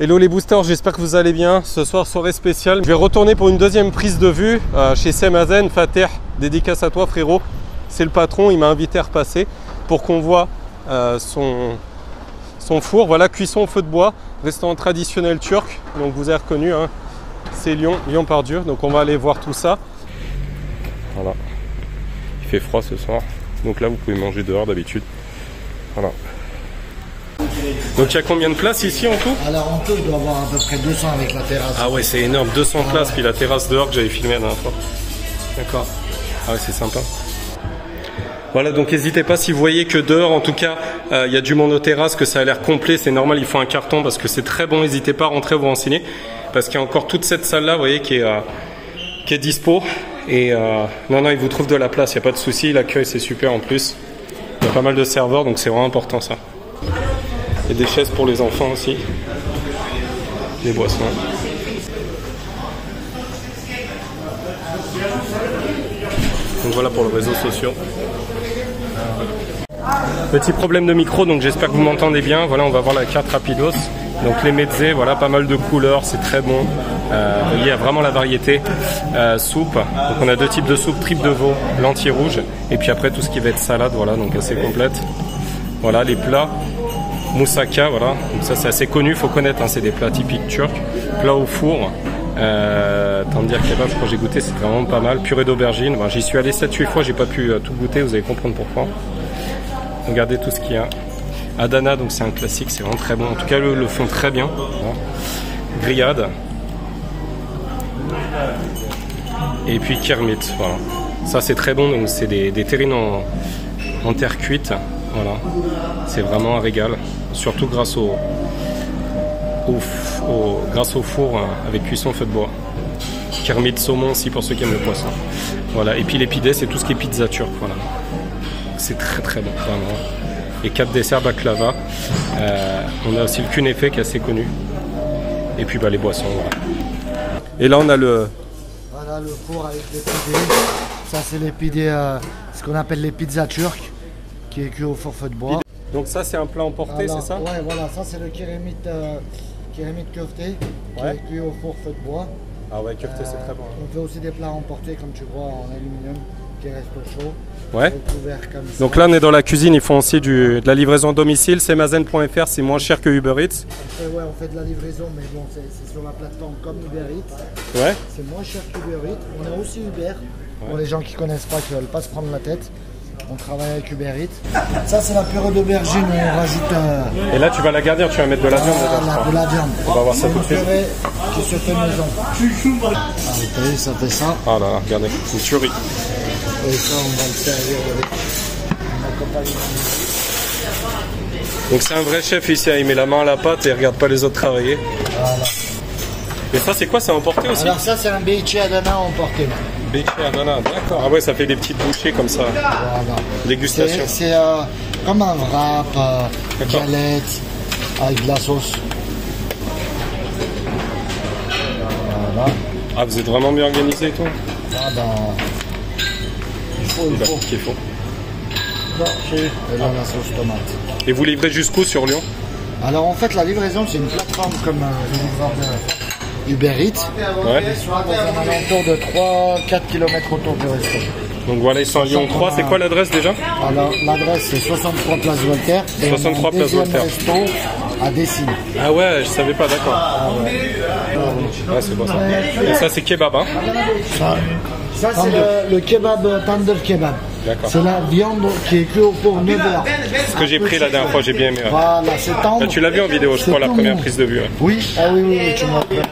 Hello les boosters, j'espère que vous allez bien. Ce soir, soirée spéciale. Je vais retourner pour une deuxième prise de vue chez Semazen. Fateh, dédicace à toi frérot. C'est le patron, il m'a invité à repasser pour qu'on voit son four. Voilà, cuisson au feu de bois, restaurant traditionnel turc. Donc vous avez reconnu, hein, c'est Lyon-Pardieu. Donc on va aller voir tout ça. Voilà, il fait froid ce soir. Donc là, vous pouvez manger dehors d'habitude. Voilà. Donc il y a combien de places ici en tout? Alors en tout, il doit y avoir à peu près 200 avec la terrasse. Ah ouais, c'est énorme, 200 places, puis la terrasse dehors que j'avais filmé la dernière fois. D'accord. Ah ouais, c'est sympa. Voilà, donc n'hésitez pas si vous voyez que dehors, en tout cas, il y a du monde aux terrasses, que ça a l'air complet, c'est normal, il faut un carton parce que c'est très bon, n'hésitez pas à rentrer, vous renseigner. Parce qu'il y a encore toute cette salle-là, vous voyez, qui est dispo. Et non, il vous trouve de la place, il n'y a pas de souci, l'accueil c'est super en plus. Il y a pas mal de serveurs, donc c'est vraiment important ça. Et des chaises pour les enfants aussi. Des boissons. Donc voilà pour les réseaux sociaux. Petit problème de micro, donc j'espère que vous m'entendez bien. Voilà, on va voir la carte rapidos. Donc les mezzés, voilà, pas mal de couleurs, c'est très bon. Il y a vraiment la variété. Soupe, donc on a deux types de soupe, tripe de veau, lentilles rouges. Et puis après tout ce qui va être salade, voilà, donc assez complète. Voilà les plats. Moussaka, voilà, donc ça c'est assez connu, il faut connaître, hein, c'est des plats typiques turcs. Plat au four, tandir kebab, je crois que j'ai goûté, c'est vraiment pas mal. Purée d'aubergine, bon, j'y suis allé 7-8 fois, j'ai pas pu tout goûter, vous allez comprendre pourquoi. Regardez tout ce qu'il y a. Adana, donc c'est un classique, c'est vraiment très bon, en tout cas le font très bien. Voilà. Grillade. Et puis kirmit, voilà. Ça c'est très bon, donc c'est des terrines en terre cuite. Voilà, c'est vraiment un régal, surtout grâce au four avec cuisson feu de bois. Kirmit saumon aussi pour ceux qui aiment le poisson. Voilà, et puis l'épidé, c'est tout ce qui est pizza turque. Voilà, c'est très très bon, vraiment. Et 4 desserts baklava. On a aussi le kunefe qui est assez connu. Et puis les boissons. Voilà. Et là on a le four avec l'épidé. Ça c'est l'épidé, ce qu'on appelle les pizzas turques, qui est cuit au four feu de bois. Donc ça c'est un plat emporté, c'est ça? Ouais, voilà, ça c'est le kiremit köfte, qui est cuit au four feu de bois. Ah ouais, köfte c'est très bon. On fait aussi des plats emportés comme tu vois en aluminium, qui restent au chaud. Ouais. Donc là on est dans la cuisine, ils font aussi de la livraison à domicile. Semazen.fr, c'est moins cher que Uber Eats. On fait de la livraison, mais bon, c'est sur la plateforme comme Uber Eats. Ouais. C'est moins cher qu'Uber Eats. On a aussi Uber, pour les gens qui ne connaissent pas, qui ne veulent pas se prendre la tête. On travaille avec Uber Eats. Ça c'est la purée d'aubergine, on rajoute... Et là tu vas la garder, tu vas mettre de la viande dedans. De la viande. On va voir ça tout de suite. Une purée qui se fait maison. Ah, vous voyez, ça fait ça. Ah là là, regardez, une tuerie. Et ça on va le servir avec un accompagnement. Donc c'est un vrai chef ici, il met la main à la pâte et il regarde pas les autres travailler. Voilà. Et ça c'est quoi, c'est emporté aussi? Alors ça c'est un Beichi Adana emporté. Beichi Adana, d'accord. Ah ouais, ça fait des petites bouchées comme ça. Voilà. Dégustation. C'est comme un wrap, galette, avec de la sauce. Voilà. Ah, vous êtes vraiment bien organisé et tout? Ah ben, il faut. Qu'il faut. Et là la sauce tomate. Et vous livrez jusqu'où sur Lyon? Alors en fait la livraison c'est une plateforme comme le livreur de Uber Eats. Ouais. Ils sont dans un alentour de 3-4 km autour du resto. Donc voilà, ils sont à Lyon 3. C'est quoi l'adresse déjà? Alors l'adresse c'est 63 place Voltaire. 63 place Voltaire. Resto à Dessines. Ah ouais, je savais pas, d'accord. Ah ouais. Ouais, c'est bon ça. Et ça c'est kebab, hein? Ça c'est le kebab, tandır kebab. C'est la viande qui est cuite au four 9 heures. Ce que j'ai pris la dernière fois, j'ai bien aimé. Ouais. Voilà, c'est tendre. Là, tu l'as vu en vidéo, je crois, la première prise de vue. Ouais. Oui, ah oui, tu m'as fait.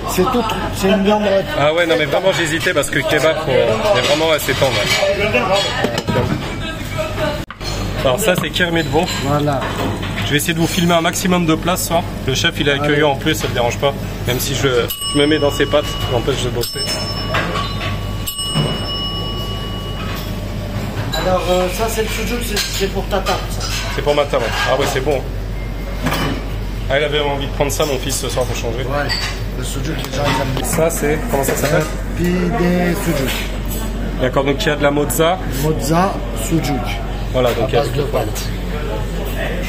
C'est tout, c'est une viande. Ah ouais, non mais vraiment j'hésitais parce que le kebab, est vraiment assez tendre. Alors ça c'est kirmit veau. Voilà. Je vais essayer de vous filmer un maximum de place ce soir. Le chef il est accueillant en plus, ça ne me dérange pas. Même si je me mets dans ses pattes, ça m'empêche de bosser. Alors ça c'est le sujouk, c'est pour ta table ça. C'est pour ma table. Ah ouais c'est bon. Ah il avait envie de prendre ça mon fils ce soir pour changer. Ouais. Le sujouk les gens ils aiment bien. Ça c'est, comment ça s'appelle? Pide sujouk. D'accord, donc il y a de la mozza. Mozza, sujouk. Voilà, donc il y a base de pâte.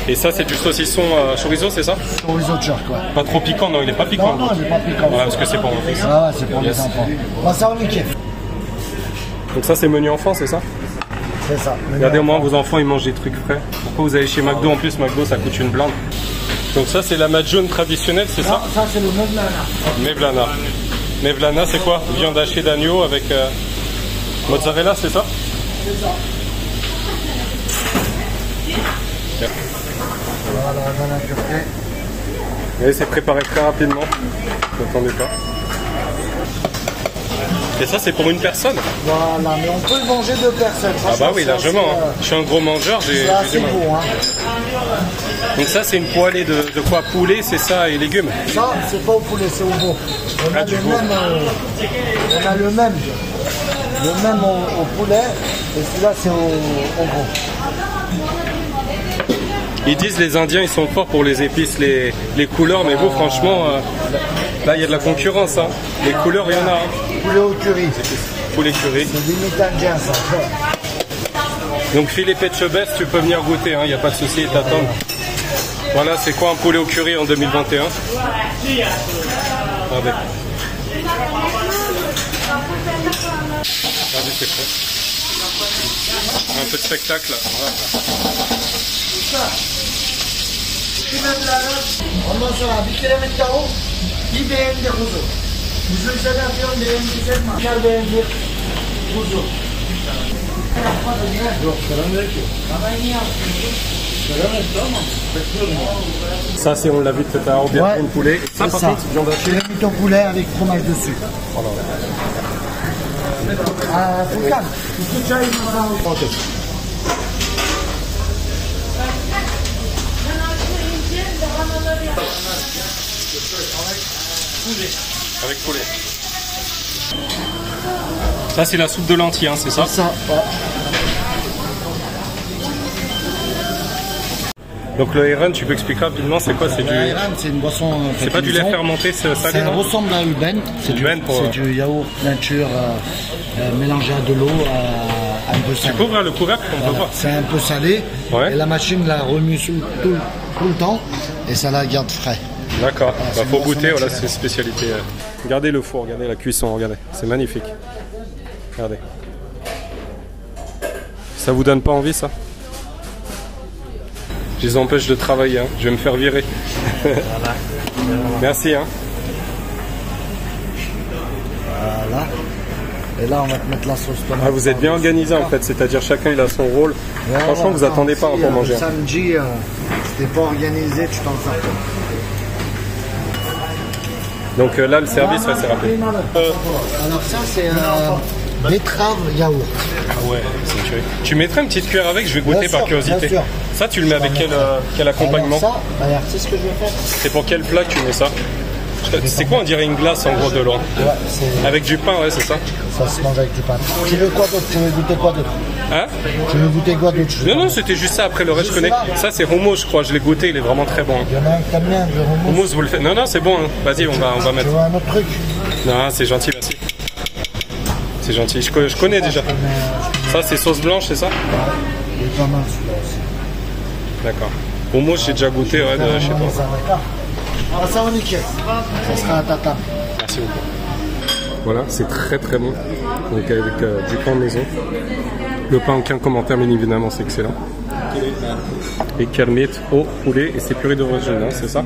Et ça, c'est du saucisson chorizo, c'est ça? Chorizo turc, ouais. Pas trop piquant, non, il n'est pas piquant. Non, il n'est pas piquant. Voilà, parce que c'est pour mon fils. Ah ouais, c'est pour les enfants. Bon, ça, on y kiffe. Donc ça, c'est menu enfant, c'est ça? C'est ça. Regardez, au moins, vos enfants, ils mangent des trucs frais. Pourquoi vous allez chez McDo? En plus, McDo, ça coûte une blinde. Donc ça, c'est la jaune traditionnelle, c'est ça? Ça, c'est le mevlana. Mevlana. Mevlana, c'est quoi? Viande hachée d'agneau avec mozzarella, c'est ça? C'est ça. Voilà la banane turquée. Et c'est préparé très rapidement. N'attendez pas. Et ça, c'est pour une personne? Voilà, mais on peut le manger deux personnes. Ah bah oui, largement. Je suis un gros mangeur, j'ai c'est du mal. beau, hein. Donc ça, c'est une poêlée de quoi? Poulet, c'est ça, et légumes? Ça, c'est pas au poulet, c'est au veau. On a du le veau. même, on a le même au poulet, et celui-là, c'est au veau. Ils disent les Indiens, ils sont forts pour les épices, les couleurs, mais vous, franchement, là, il y a de la concurrence. Hein. Les couleurs, il y en a. Hein. Poulet au curry. Poulet curry. C'est limite indien, ça. Donc, filet Petchebest, tu peux venir goûter, il n'y a pas de souci, t'attends. Voilà, c'est quoi un poulet au curry en 2021? Regardez. Regardez, c'est prêt. Un peu de spectacle. Voilà. Ondan sonra bir kere tavuk, bir beğendi kuzu. Kuzu ise de atıyorum beğendi mi? Gel beğendi kuzu. Yok, selamünaleyküm. Niye yapıyorsun? Selamünaleyküm, tamam. Bekliyorum. Ça, c'est, on l'a vu tout à l'heure, bien Ouais, poulet. Ça, par contre, viande hachée. J'ai mis ton poulet avec fromage dessus. Ah, Furkan, iki çay mı? Ok. Avec poulet. Ça, c'est la soupe de lentilles, hein, c'est ça? Ça, ouais. Donc le Ayran, tu peux expliquer rapidement, c'est quoi? C'est du... Ayran, c'est une boisson. C'est pas du lait fermenté, c'est salé, Ça non? ressemble à Uben. C'est du yaourt nature mélangé à de l'eau, un peu salé. Tu peux ouvrir le couvercle, on peut voir. C'est un peu salé. Ouais. Et la machine la remue tout le temps et ça la garde frais. D'accord, Voilà, faut goûter, naturelle. voilà, c'est une spécialité. Regardez le four, regardez la cuisson, regardez, c'est magnifique. Regardez. Ça vous donne pas envie, ça? Je les empêche de travailler, hein. Je vais me faire virer. Voilà. Merci. Hein. Voilà. Et là, on va te mettre la sauce tomate. Ah, vous êtes bien organisé en fait, c'est-à-dire chacun il a son rôle. Voilà, Franchement, vous attendez pas pour manger. Le samedi, si t'es pas organisé, tu t'en sors pas. Donc là, le service, ouais, c'est rapide. Alors ça, c'est betterave yaourt. Ah ouais, c'est une tuerie. Tu mettrais une petite cuillère avec, je vais goûter Bien par sûr, curiosité. bien sûr. Ça, tu le mets avec quel accompagnement? Alors ça, regarde, c'est ce que je vais faire. C'est pour quel plat que tu mets ça? C'est quoi, on dirait une glace en gros de loin? Ouais, c'est... Avec du pain, ouais, c'est ça? Ça se mange avec du pain. Tu veux quoi d'autre? Tu veux goûter quoi d'autre? Hein? Tu veux goûter quoi d'autre? Non, non, c'était juste ça. Après le reste, je connais. Ça, c'est hummus, je crois. Je l'ai goûté, il est vraiment très bon. Il y en a un que t'aimes bien, le hummus. Hummus, vous le faites? Non, non, c'est bon. Hein. Vas-y, on va Tu mettre. veux un autre truc? Non, c'est gentil, merci. C'est gentil. Je connais déjà. Ça, c'est sauce blanche, c'est ça? Il est pas mal celui-là aussi. D'accord. Hummus, j'ai déjà goûté, ouais, de chez toi. Ah, ça va nickel. Ça sera à ta table. Merci beaucoup. Voilà, c'est très très bon. Donc avec du pain maison. Le pain, aucun commentaire, bien évidemment, c'est excellent. Et kermit au poulet et c'est purée d'origine, hein, c'est ça?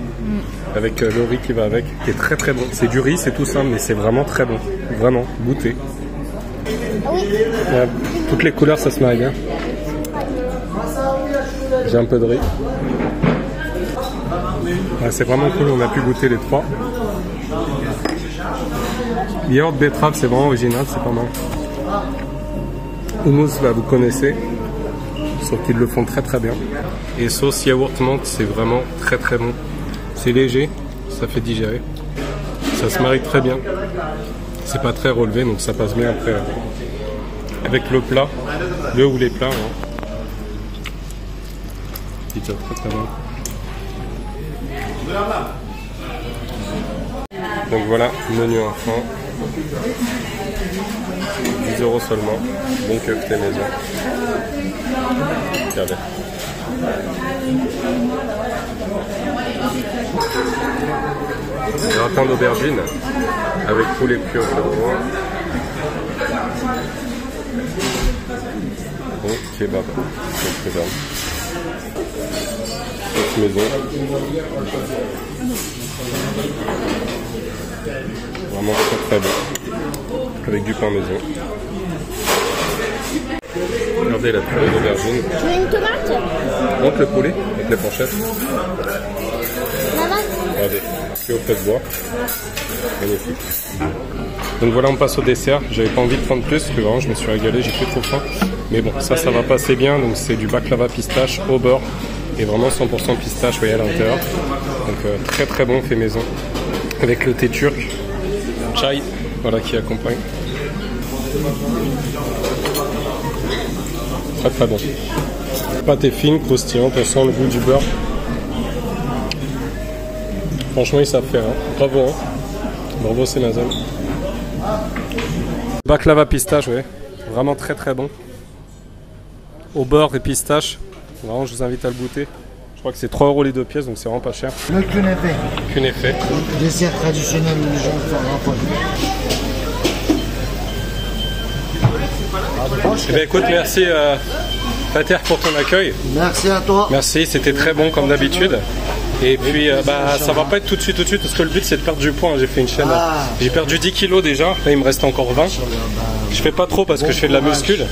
Avec le riz qui va avec, qui est très très bon. C'est du riz, c'est tout simple, mais c'est vraiment très bon. Vraiment, goûtez. Toutes les couleurs, ça se marie bien. J'ai un peu de riz. Ouais, c'est vraiment cool, on a pu goûter les trois. Yaourt betterave, c'est vraiment original, c'est pas mal. Hummus, là, vous connaissez. Sauf qu'ils le font très très bien. Et sauce yaourt menthe, c'est vraiment très très bon. C'est léger, ça fait digérer. Ça se marie très bien. C'est pas très relevé, donc ça passe bien après. Avec le plat, le ou les plats. Hein. Pizza très très bon. Donc voilà, menu enfant. 10 € seulement. Bon que fait maison. Regardez. Gratin d'aubergine avec poulet cuit au feu de bois. Bon, kebab. Sauce maison. Vraiment très bon. Avec du pain maison. Regardez la purée d'aubergine. Tu veux une tomate? Montre le poulet avec les fourchettes. Maman? Regardez, cuit au feu de bois. Magnifique. Donc voilà, on passe au dessert. J'avais pas envie de prendre plus parce que vraiment je me suis régalé, j'ai plus trop faim. Mais bon, ça va passer bien. Donc c'est du baklava pistache au beurre et vraiment 100% pistache, vous voyez, à l'intérieur. Donc très très bon, fait maison. Avec le thé turc, chai, voilà, qui accompagne. Très très bon. Pâte est fine, croustillante, on sent le goût du beurre. Franchement, ils savent faire. Hein. Bravo, hein. Bravo, c'est Nazan. Baklava pistache, ouais. Vraiment très très bon. Au beurre et pistache. Vraiment, je vous invite à le goûter. Je crois que c'est 3 € les 2 pièces, donc c'est vraiment pas cher. Le kunefe. Kunefe. Dessert traditionnel où les gens font raffolent. Eh bien, écoute, merci Fater pour ton accueil. Merci à toi. Merci, c'était très bon comme d'habitude. Et puis ça va pas être tout de suite parce que le but c'est de perdre du poids. J'ai fait une chaîne, j'ai perdu 10 kilos déjà, là il me reste encore 20. Je fais pas trop parce que je fais de la muscule.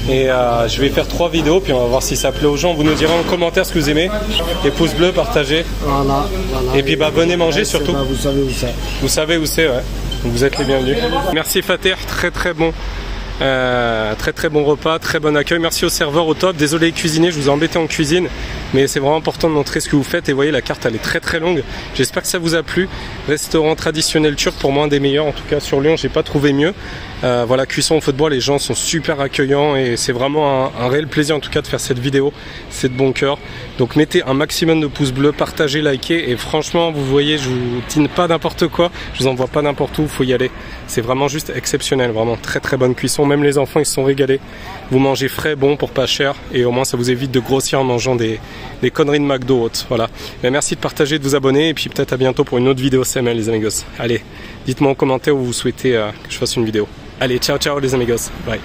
Et je vais faire 3 vidéos puis on va voir si ça plaît aux gens. Vous nous direz en commentaire ce que vous aimez. Et pouce bleu, partagez. Voilà. Et puis venez manger surtout. Vous savez où c'est. Vous savez où c'est, ouais. Donc, vous êtes les bienvenus. Merci Fater, très très bon. Très très bon repas, très bon accueil. Merci au serveur, au top. Désolé cuisinier, je vous ai embêté en cuisine, mais c'est vraiment important de montrer ce que vous faites. Et vous voyez, la carte elle est très très longue. J'espère que ça vous a plu. Restaurant traditionnel turc, pour moi un des meilleurs. En tout cas sur Lyon, j'ai pas trouvé mieux. Voilà, cuisson au feu de bois, les gens sont super accueillants et c'est vraiment un réel plaisir en tout cas de faire cette vidéo. C'est de bon cœur. Donc mettez un maximum de pouces bleus, partagez, likez et franchement, vous voyez, je vous dîne pas n'importe quoi, je vous envoie pas n'importe où, faut y aller. C'est vraiment juste exceptionnel, vraiment très très bonne cuisson. Même les enfants ils se sont régalés. Vous mangez frais, bon pour pas cher et au moins ça vous évite de grossir en mangeant des conneries de McDo hautes. Voilà. Mais merci de partager, de vous abonner et puis peut-être à bientôt pour une autre vidéo CML les amigos. Allez, dites-moi en commentaire où vous souhaitez que je fasse une vidéo. Allez, ciao ciao les amigos, bye.